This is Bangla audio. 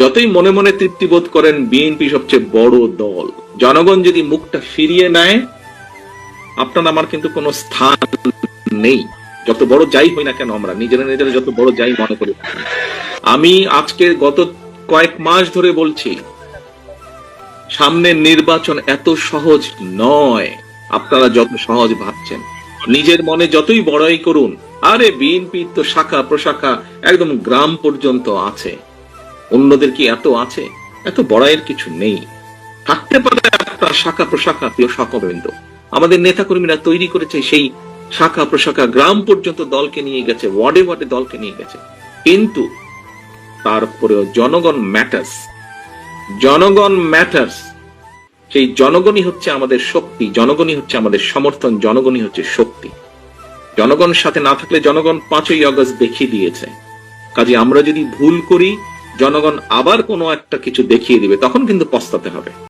যতই মনে মনে তৃপ্তি বোধ করেন বিএনপি সবচেয়ে বড় দল, জনগণ যদি মুখটা ফিরিয়ে নেয় আপনার আমার কিন্তু কোনো স্থান নেই। যত বড় যাই হই না কেন, আমরা নিজেরা যত বড় যাই মনে করি। আমি আজকে গত কয়েক মাস ধরে বলছি সামনের নির্বাচন এত সহজ নয় আপনারা যত সহজ ভাবছেন। নিজের মনে যতই বড়াই করুন, আরে বিএনপি তো শাখা প্রশাখা একদম গ্রাম পর্যন্ত আছে, অন্যদের কি এত আছে? এত বড়াইয়ের কিছু নেই। থাকতে পারে আপনার শাখা প্রশাখা, প্রিয় সকবৃন্দ, আমাদের নেতা কর্মীরা তৈরি করেছে সেই শাখা প্রশাখা, গ্রাম পর্যন্ত দলকে নিয়ে গেছে, ওয়ার্ডে ওয়ার্ডে দলকে নিয়ে গেছে। কিন্তু তারপরেও জনগণ ম্যাটার্স, জনগণ ম্যাটার্স। সেই জনগণই হচ্ছে আমাদের শক্তি, জনগণই হচ্ছে আমাদের সমর্থন, জনগণই হচ্ছে শক্তি। জনগণ সাথে না থাকলে জনগণ 5ই আগস্ট দেখিয়ে দিয়েছে। কাজে আমরা যদি ভুল করি, জনগণ আবার কোনো একটা কিছু দেখিয়ে দিবে, তখন কিন্তু পস্তাতে হবে।